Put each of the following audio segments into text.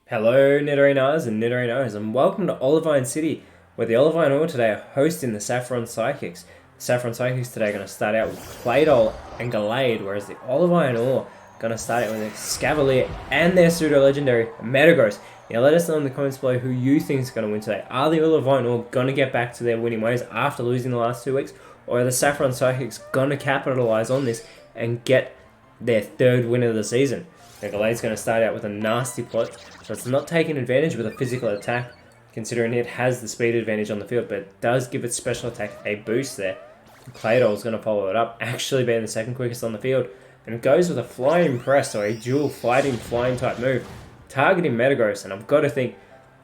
Hello Nidorinas and Nidorinos, and welcome to Olivine City, where the Olivine Ore today are hosting the Saffron Psychics. The Saffron Psychics today are going to start out with Claydol and Gallade, whereas the Olivine Ore are going to start out with Scavalier and their pseudo-legendary Metagross. Now let us know in the comments below who you think is going to win today. Are the Olivine Ore going to get back to their winning ways after losing the last 2 weeks, or are the Saffron Psychics going to capitalise on this and get their third win of the season? Now Gallade's going to start out with a nasty plot, so it's not taking advantage with a physical attack, considering it has the speed advantage on the field, but it does give its special attack a boost there. Claydol is going to follow it up, actually being the second quickest on the field, and it goes with a Flying Press, so a dual flying type move, targeting Metagross, and I've got to think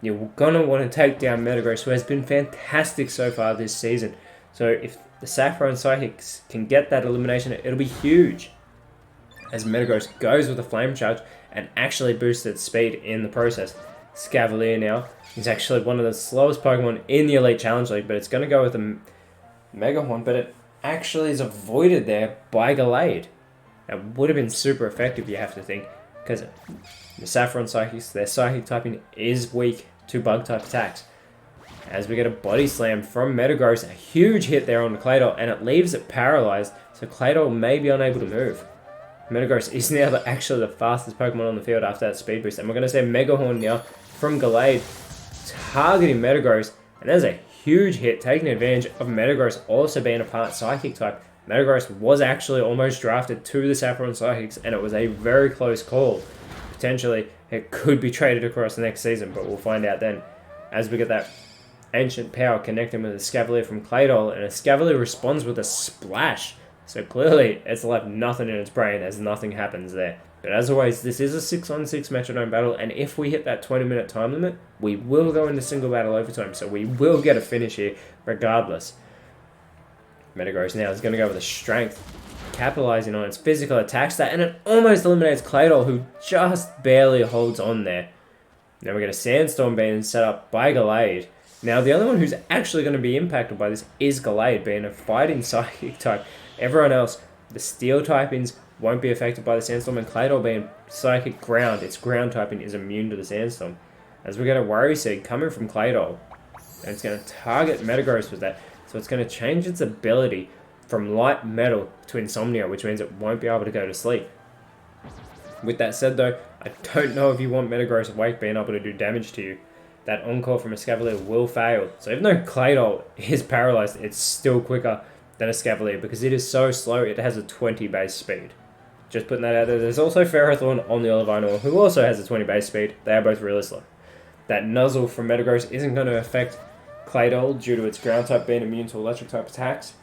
you're going to want to take down Metagross, who has been fantastic so far this season. So if the Saffron Psychics can get that elimination, it'll be huge, as Metagross goes with a Flame Charge and actually boosts its speed in the process. Scavalier now is actually one of the slowest Pokemon in the Elite Challenge League, but it's going to go with a Mega Horn, but it actually is avoided there by Gallade. It would have been super effective, you have to think, because the Saffron Psychics, their Psychic typing is weak to Bug-type attacks. As we get a Body Slam from Metagross, a huge hit there on Claydol, and it leaves it paralyzed, so Claydol may be unable to move. Metagross is now actually the fastest Pokemon on the field after that speed boost. And we're going to see Mega Horn now from Gallade targeting Metagross. And there's a huge hit, taking advantage of Metagross also being a part Psychic type. Metagross was actually almost drafted to the Saffron Psychics, and it was a very close call. Potentially, it could be traded across the next season, but we'll find out then. As we get that Ancient Power connecting with a Scavalier from Claydol, and a Scavalier responds with a Splash. So clearly, it's left nothing in its brain as nothing happens there. But as always, this is a 6-on-6 Metronome battle, and if we hit that 20-minute time limit, we will go into single battle overtime, so we will get a finish here regardless. Metagross now is going to go with a Strength, capitalizing on its physical attack stat, and it almost eliminates Claydol, who just barely holds on there. Now we get a Sandstorm being set up by Gallade. Now the only one who's actually going to be impacted by this is Gallade, being a fighting Psychic type. Everyone else, the Steel typings, won't be affected by the Sandstorm, and Claydol being Psychic Ground, its ground typing is immune to the Sandstorm. As we get a Worry Seed coming from Claydol, and it's going to target Metagross with that, so it's going to change its ability from Light Metal to Insomnia, which means it won't be able to go to sleep. With that said though, I don't know if you want Metagross awake being able to do damage to you. That Encore from a Scavalier will fail, so even though Claydol is paralyzed, it's still quicker than a Scavalier because it is so slow. It has a 20 base speed. Just putting that out there. There's also Ferrothorn on the Olivine Ore, who also has a 20 base speed. They are both really slow. That Nuzzle from Metagross isn't going to affect Claydol due to its ground type being immune to electric type attacks.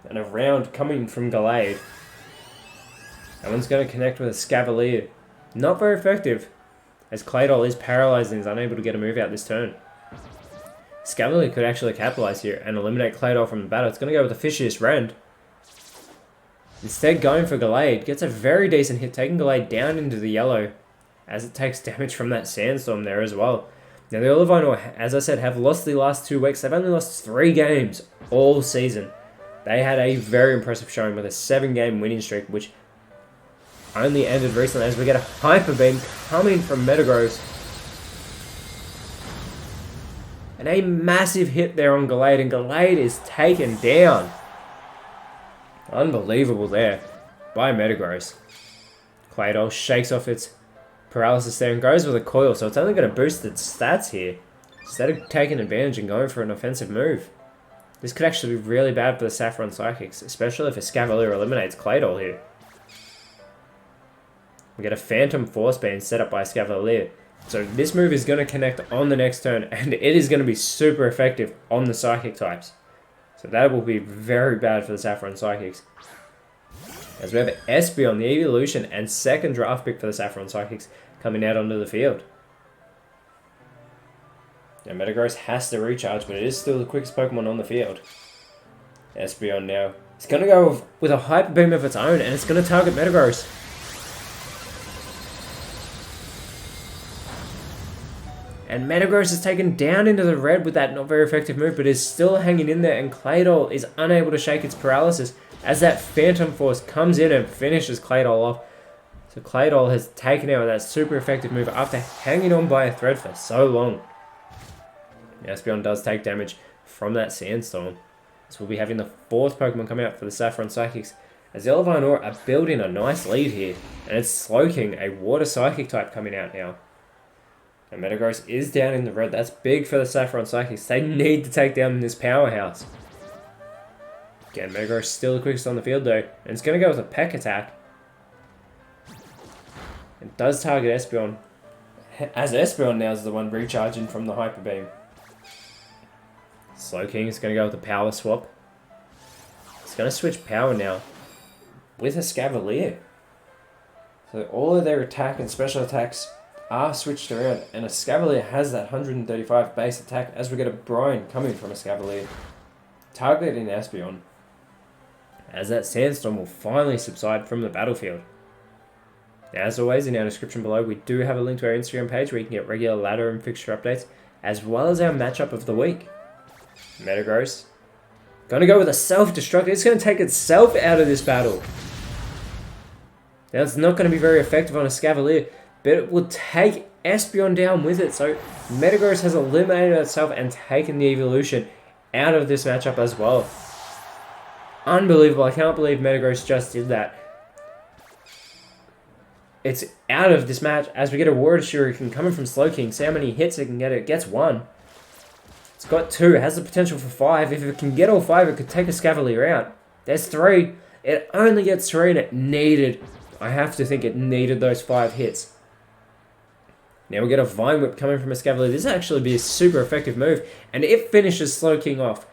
And a Round coming from Gallade. That one's going to connect with a Scavalier. Not very effective, as Claydol is paralyzed and is unable to get a move out this turn. Scavalier could actually capitalize here and eliminate Claydol from the battle. It's going to go with a Fishious Rend. Instead, going for Gallade, gets a very decent hit, taking Gallade down into the yellow, as it takes damage from that Sandstorm there as well. Now, the Olivine Ore, as I said, have lost the last 2 weeks. They've only lost 3 games all season. They had a very impressive showing with a 7-game winning streak, which only ended recently as we get a Hyper Beam coming from Metagross. And a massive hit there on Gallade, and Gallade is taken down. Unbelievable there by Metagross. Claydol shakes off its paralysis there and goes with a Coil, so it's only going to boost its stats here, instead of taking advantage and going for an offensive move. This could actually be really bad for the Saffron Psychics, especially if a Scavalier eliminates Claydol here. We get a Phantom Force being set up by Scavalier. So this move is going to connect on the next turn, and it is going to be super effective on the Psychic types. So that will be very bad for the Saffron Psychics. As we have Espeon, the Evolution, and second draft pick for the Saffron Psychics coming out onto the field. Now Metagross has to recharge, but it is still the quickest Pokemon on the field. Espeon now. It's going to go with a Hyper Beam of its own, and it's going to target Metagross. And Metagross is taken down into the red with that not very effective move, but is still hanging in there, and Claydol is unable to shake its paralysis as that Phantom Force comes in and finishes Claydol off. So Claydol has taken out that super effective move after hanging on by a thread for so long. Espeon does take damage from that Sandstorm. So we'll be having the 4th Pokemon come out for the Saffron Psychics, as the Olivine are building a nice lead here, and it's Slowking, a Water Psychic type, coming out now. And Metagross is down in the red. That's big for the Saffron Psychics. They need to take down this powerhouse. Again, Metagross still the quickest on the field though, and it's going to go with a Peck attack. It does target Espeon, as Espeon now is the one recharging from the Hyper Beam. Slowking is going to go with a Power Swap. It's going to switch power now with a Scavalier. So all of their attack and special attacks are switched around, and a Scavalier has that 135 base attack as we get a Brine coming from a Scavalier, targeting Espeon, as that Sandstorm will finally subside from the battlefield. Now, as always, in our description below, we do have a link to our Instagram page where you can get regular ladder and fixture updates, as well as our matchup of the week. Metagross, gonna go with a self-destruct. It's gonna take itself out of this battle. Now, it's not gonna be very effective on a Scavalier, but it will take Espeon down with it. So Metagross has eliminated itself and taken the evolution out of this matchup as well. Unbelievable. I can't believe Metagross just did that. It's out of this match as we get a Water Shuriken coming from Slowking. See how many hits it can get. It gets 1. It's got 2. It has the potential for 5. If it can get all 5, it could take a Scavalier out. There's 3. It only gets 3 and it needed, I have to think it needed those 5 hits. Now we get a Vine Whip coming from a Scavalier. This will actually be a super effective move, and it finishes Slowking off.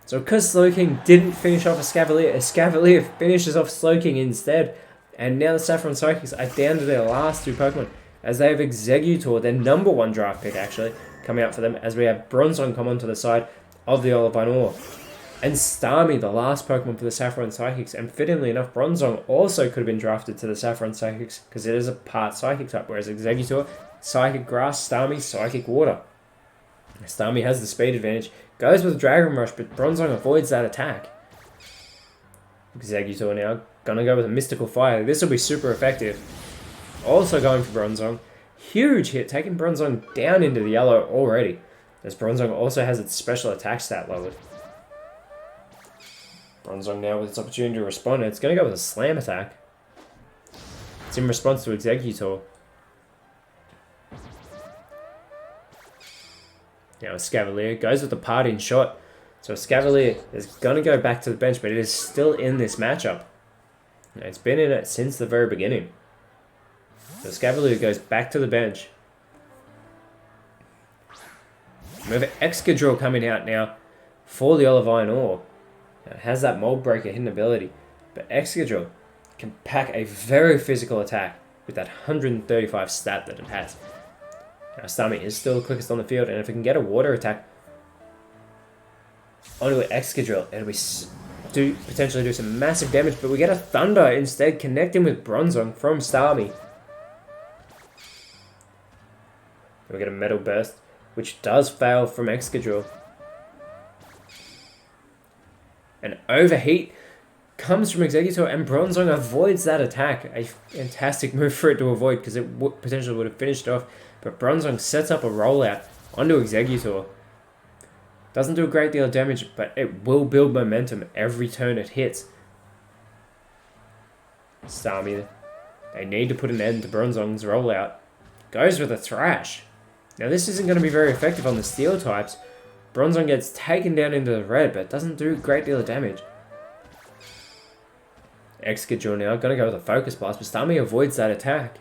So because Slowking didn't finish off a Scavalier finishes off Slowking instead. And now the Saffron Psychics are down to their last 2 Pokemon, as they have Exeggutor, their number 1 draft pick actually, coming out for them, as we have Bronzong come onto the side of the Olivine. And Starmie, the last Pokemon for the Saffron Psychics, and fittingly enough, Bronzong also could have been drafted to the Saffron Psychics, because it is a part Psychic type, whereas Exeggutor, Psychic Grass, Starmie, Psychic Water. Starmie has the speed advantage, goes with Dragon Rush, but Bronzong avoids that attack. Exeggutor now, gonna go with a Mystical Fire. This will be super effective. Also going for Bronzong. Huge hit, taking Bronzong down into the yellow already, as Bronzong also has its special attack stat lowered. Bronzong now with its opportunity to respond, and it's going to go with a Slam attack. It's in response to Exeggutor. Now a Scavalier goes with the Parting Shot. So a Scavalier is going to go back to the bench, but it is still in this matchup. Now, it's been in it since the very beginning. So Scavalier goes back to the bench. We have Excadrill coming out now for the Olivine. It has that Mold Breaker hidden ability, but Excadrill can pack a very physical attack with that 135 stat that it has. Now Starmie is still the quickest on the field, and if it can get a water attack onto Excadrill, it'll potentially do some massive damage, but we get a Thunder instead, connecting with Bronzong from Starmie. We get a Metal Burst, which does fail from Excadrill. An Overheat comes from Exeggutor, and Bronzong avoids that attack. A fantastic move for it to avoid, because it potentially would have finished it off. But Bronzong sets up a rollout onto Exeggutor. Doesn't do a great deal of damage, but it will build momentum every turn it hits. Starmie, they need to put an end to Bronzong's rollout. Goes with a Thrash. Now this isn't going to be very effective on the Steel types. Bronzong gets taken down into the red, but doesn't do a great deal of damage. Excadrill now, going to go with a Focus Blast, but Starmie avoids that attack.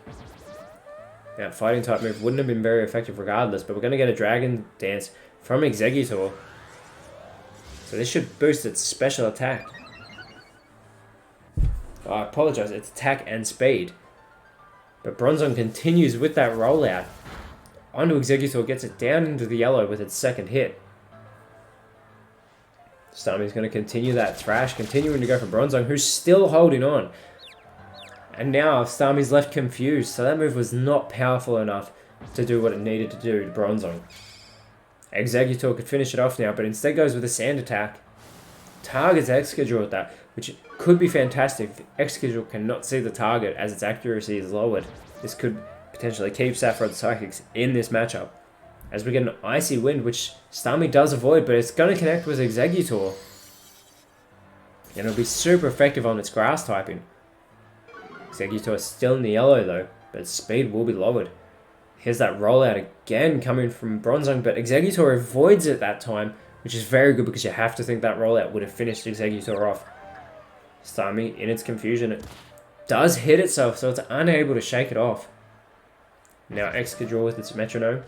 Now, Fighting type move wouldn't have been very effective regardless, but we're going to get a Dragon Dance from Exeggutor. So this should boost its special attack. Oh, I apologize, its attack and speed. But Bronzong continues with that rollout. Onto Exeggutor, gets it down into the yellow with its second hit. Starmie's going to continue that Thrash, continuing to go for Bronzong, who's still holding on. And now Starmie's left confused, so that move was not powerful enough to do what it needed to do to Bronzong. Exeggutor could finish it off now, but instead goes with a Sand attack. targets Excadrill with that, which could be fantastic if Excadrill cannot see the target as its accuracy is lowered. This could potentially keep Saffron Psychics in this matchup. As we get an Icy Wind, which Starmie does avoid, but it's going to connect with Exeggutor. And it'll be super effective on its grass typing. Exeggutor is still in the yellow though, but its speed will be lowered. Here's that rollout again coming from Bronzong, but Exeggutor avoids it that time, which is very good because you have to think that rollout would have finished Exeggutor off. Starmie, in its confusion, it does hit itself, so it's unable to shake it off. Now Excadrill with its Metronome.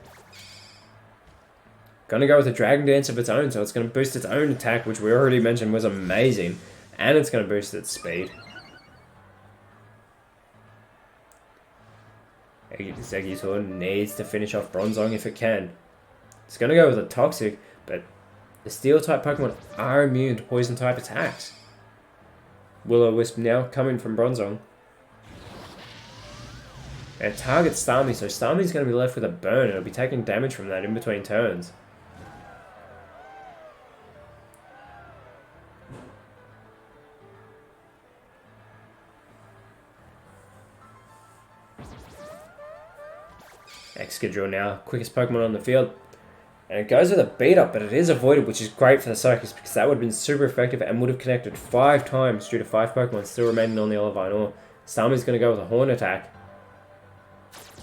Gonna go with a Dragon Dance of its own, so it's gonna boost its own attack, which we already mentioned was amazing, and it's gonna boost its speed. Exeggutor needs to finish off Bronzong if it can. It's gonna go with a Toxic, but the Steel-type Pokemon are immune to Poison-type attacks. Will-O-Wisp now coming from Bronzong. And it targets Starmie, so Starmie's going to be left with a burn. It'll be taking damage from that in between turns. Excadrill now, quickest Pokemon on the field. And it goes with a beat up, but it is avoided, which is great for the Psychics because that would have been super effective and would have connected 5 times due to 5 Pokemon still remaining on the Olivine Ore. Starmie's going to go with a Horn attack.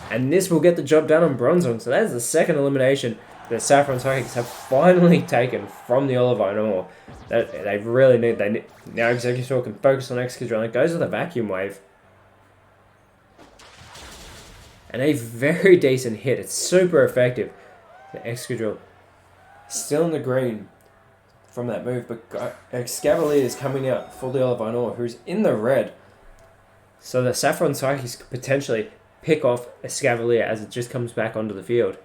And this will get the job done on Bronzong. So that is the second elimination that Saffron Psychics have finally taken from the Olivine Ore. That they really need. Now Exeggutor can focus on Excadrill, and it goes with a Vacuum Wave. And a very decent hit. It's super effective. The Excadrill still in the green from that move, but Escavalier is coming out for the Olivine Ore, who's in the red. So the Saffron Psychics could potentially pick off Escavalier as it just comes back onto the field.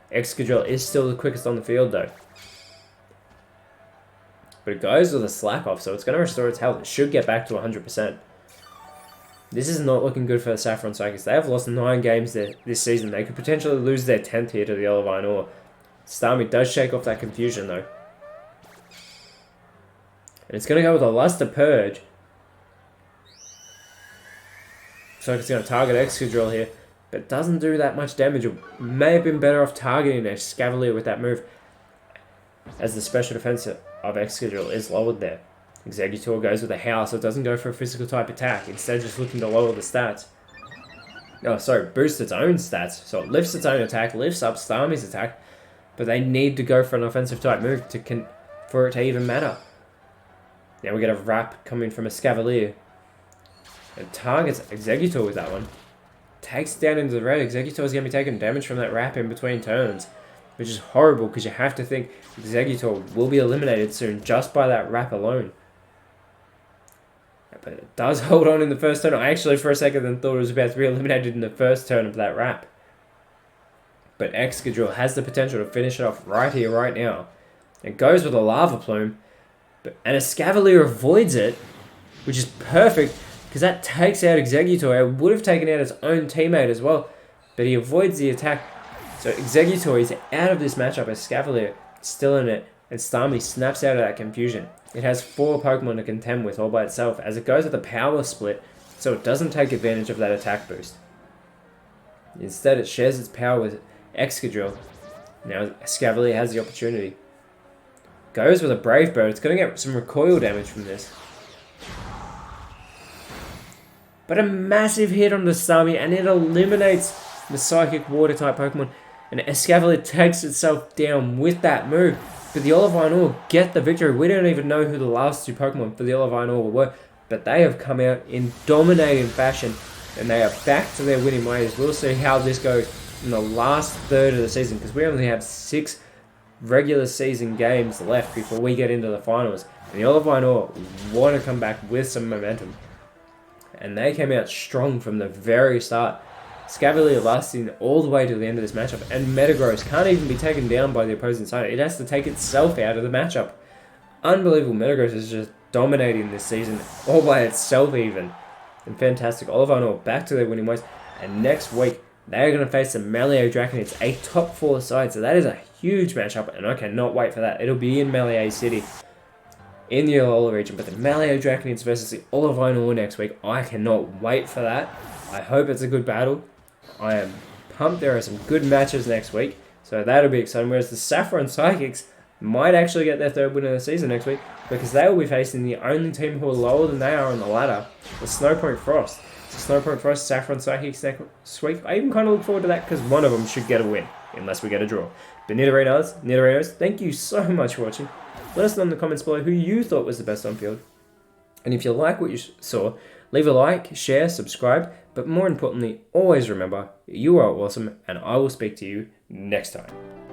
Excadrill is still the quickest on the field though. But it goes with a Slack Off, so it's going to restore its health. It should get back to 100%. This is not looking good for the Saffron Psychics. They have lost 9 games this season. They could potentially lose their 10th here to the Olivine Ore. Starmie does shake off that confusion though. And it's going to go with a Luster Purge. So it's going to target Excadrill here, but doesn't do that much damage. It may have been better off targeting Escavalier with that move, as the special defense of Excadrill is lowered there. Exeggutor goes with a Howl, so it doesn't go for a physical type attack, instead just looking to lower the stats. Oh, sorry, boost its own stats. So it lifts its own attack, lifts up Starmie's attack, but they need to go for an offensive type move for it to even matter. Now we get a Wrap coming from Escavalier. It targets Exeggutor with that one. Takes it down into the red. Exeggutor is going to be taking damage from that Wrap in between turns, which is horrible because you have to think Exeggutor will be eliminated soon just by that Wrap alone. But it does hold on in the first turn. I actually for a second then thought it was about to be eliminated in the first turn of that Wrap. But Excadrill has the potential to finish it off right here, right now. It goes with a Lava Plume, and Escavalier avoids it, which is perfect because that takes out Exeggutor. It would have taken out its own teammate as well, but he avoids the attack. So Exeggutor is out of this matchup. Escavalier still in it, and Starmie snaps out of that confusion. It has 4 Pokemon to contend with all by itself as it goes with a Power Split, so it doesn't take advantage of that attack boost. Instead, it shares its power with Excadrill. Now Escavalier has the opportunity. Goes with a Brave Bird. It's going to get some recoil damage from this. But a massive hit on the Starmie, and it eliminates the Psychic Water type Pokemon. And Escavalier takes itself down with that move. But the Olivine Ore get the victory. We don't even know who the last 2 Pokemon for the Olivine Ore were. But they have come out in dominating fashion. And they are back to their winning ways. We'll see how this goes in the last third of the season. Because we only have 6 regular season games left before we get into the finals. And the Olivine Ore want to come back with some momentum. And they came out strong from the very start. Escavalier lasting all the way to the end of this matchup, and Metagross can't even be taken down by the opposing side. It has to take itself out of the matchup. Unbelievable. Metagross is just dominating this season, all by itself even. And fantastic. Olivine Ore back to their winning ways, and next week they're going to face the Malia Draconids, a top 4 side, so that is a huge matchup, and I cannot wait for that. It'll be in Malia City. in the Alola region. But the Maleo Draconids versus the Olivine Ore next week, I cannot wait for that. I hope it's a good battle. I am pumped. There are some good matches next week, so that'll be exciting. Whereas the Saffron Psychics might actually get their third win of the season next week, because they will be facing the only team who are lower than they are on the ladder, the Snowpoint Frost. So Snowpoint Frost, Saffron Psychics next week. I even kind of look forward to that, because one of them should get a win, unless we get a draw. But Nidorinos, thank you so much for watching. Let us know in the comments below who you thought was the best on field. And if you like what you saw, leave a like, share, subscribe, but more importantly, always remember, you are awesome, and I will speak to you next time.